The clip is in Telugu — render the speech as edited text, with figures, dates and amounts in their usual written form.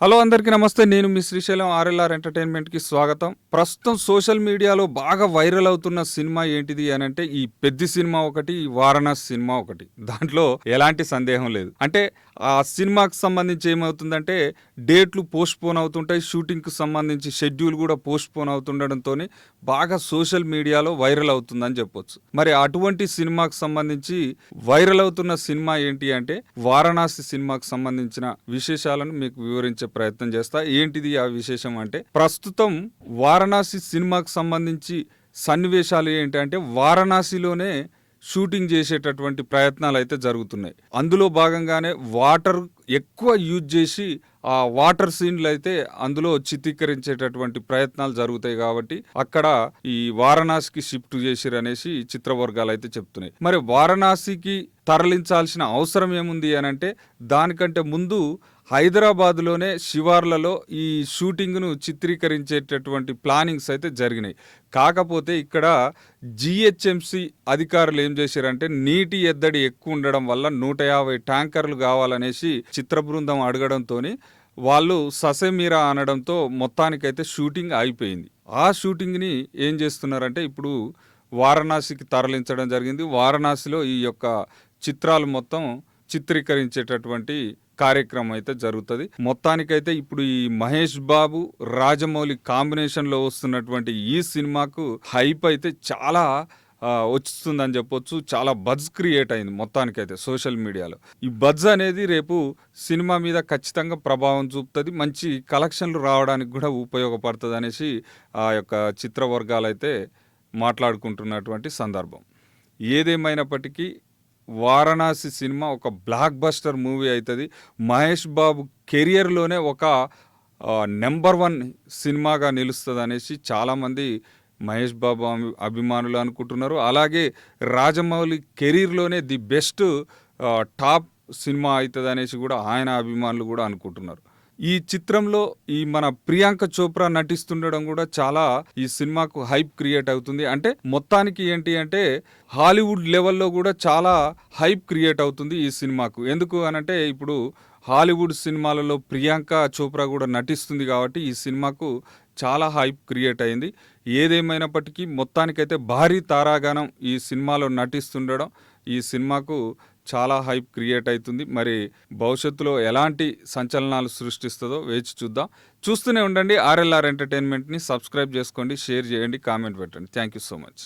హలో అందరికీ నమస్తే. నేను మీ శ్రీశైలం ఆర్ఎల్ఆర్ ఎంటర్టైన్మెంట్కి స్వాగతం. ప్రస్తుతం సోషల్ మీడియాలో బాగా వైరల్ అవుతున్న సినిమా ఏంటిది అని అంటే ఈ పెద్ది సినిమా ఒకటి, ఈ వారణాసి సినిమా ఒకటి. దాంట్లో ఎలాంటి సందేహం లేదు. అంటే ఆ సినిమాకి సంబంధించి ఏమవుతుందంటే డేట్లు పోస్ట్ పోన్ అవుతుంటాయి, షూటింగ్కి సంబంధించి షెడ్యూల్ కూడా పోస్ట్ పోన్ అవుతుండడంతో బాగా సోషల్ మీడియాలో వైరల్ అవుతుందని చెప్పొచ్చు. మరి అటువంటి సినిమాకి సంబంధించి వైరల్ అవుతున్న సినిమా ఏంటి అంటే వారణాసి సినిమాకి సంబంధించిన విశేషాలను మీకు వివరించే ప్రయత్నం చేస్తా. ఏంటిది ఆ విశేషం అంటే ప్రస్తుతం వారణాసి సినిమాకి సంబంధించి సన్నివేశాలు ఏంటంటే వారణాసిలోనే షూటింగ్ చేసేటటువంటి ప్రయత్నాలు అయితే జరుగుతున్నాయి. అందులో భాగంగానే వాటర్ ఎక్కువ యూజ్ చేసి ఆ వాటర్ సీన్లు అయితే అందులో చిత్రీకరించేటటువంటి ప్రయత్నాలు జరుగుతాయి. కాబట్టి అక్కడ ఈ వారణాసికి షిఫ్ట్ చేసిరనేసి చిత్రవర్గాలు అయితే చెప్తున్నాయి. మరి వారణాసికి తరలించాల్సిన అవసరం ఏముంది అని అంటే దానికంటే ముందు హైదరాబాద్లోనే శివార్లలో ఈ షూటింగ్ను చిత్రీకరించేటటువంటి ప్లానింగ్స్ అయితే జరిగినాయి. కాకపోతే ఇక్కడ జిహెచ్ఎంసి అధికారులు ఏం చేశారంటే నీటి ఎద్దడి ఎక్కువ ఉండడం వల్ల 150 ట్యాంకర్లు కావాలనేసి చిత్ర బృందం అడగడంతో వాళ్ళు ససేమీరా అనడంతో మొత్తానికైతే షూటింగ్ అయిపోయింది. ఆ షూటింగ్ని ఏం చేస్తున్నారంటే ఇప్పుడు వారణాసికి తరలించడం జరిగింది. వారణాసిలో ఈ యొక్క చిత్రాలు మొత్తం చిత్రీకరించేటటువంటి కార్యక్రమం అయితే జరుగుతుంది. మొత్తానికైతే ఇప్పుడు ఈ మహేష్ బాబు రాజమౌళి కాంబినేషన్లో వస్తున్నటువంటి ఈ సినిమాకు హైప్ అయితే చాలా వస్తుందని చెప్పొచ్చు. చాలా బజ్ క్రియేట్ అయింది మొత్తానికైతే సోషల్ మీడియాలో. ఈ బజ్ అనేది రేపు సినిమా మీద ఖచ్చితంగా ప్రభావం చూపుతుంది, మంచి కలెక్షన్లు రావడానికి కూడా ఉపయోగపడుతుంది అనేసి ఆ యొక్క చిత్రవర్గాలు అయితే మాట్లాడుకుంటున్నటువంటి సందర్భం. ఏదేమైనప్పటికీ వారణాసి సినిమా ఒక బ్లాక్ బస్టర్ మూవీ అవుతుంది. మహేష్ బాబు కెరియర్లోనే ఒక నెంబర్ 1 సినిమాగా నిలుస్తుంది అనేసి చాలామంది మహేష్ బాబు అభిమానులు అనుకుంటున్నారు. అలాగే రాజమౌళి కెరీర్లోనే ది బెస్ట్ టాప్ సినిమా అవుతుంది అనేసి కూడా ఆయన అభిమానులు కూడా అనుకుంటున్నారు. ఈ చిత్రంలో ఈ మన ప్రియాంక చోప్రా నటిస్తుండడం కూడా చాలా ఈ సినిమాకు హైప్ క్రియేట్ అవుతుంది. అంటే మొత్తానికి ఏంటి అంటే హాలీవుడ్ లెవెల్లో కూడా చాలా హైప్ క్రియేట్ అవుతుంది ఈ సినిమాకు. ఎందుకు అనంటే ఇప్పుడు హాలీవుడ్ సినిమాలలో ప్రియాంక చోప్రా కూడా నటిస్తుంది కాబట్టి ఈ సినిమాకు చాలా హైప్ క్రియేట్ అయింది. ఏదేమైనప్పటికీ మొత్తానికైతే భారీ తారాగణం ఈ సినిమాలో నటిస్తుండడం ఈ సినిమాకు చాలా హైప్ క్రియేట్ అవుతుంది. మరి భవిష్యత్తులో ఎలాంటి సంచలనాలు సృష్టిస్తుందో వేచి చూద్దాం. చూస్తూనే ఉండండి ఆర్ఎల్ఆర్ ఎంటర్టైన్మెంట్ని. సబ్స్క్రైబ్ చేసుకోండి, షేర్ చేయండి, కామెంట్ పెట్టండి. Thank you so much.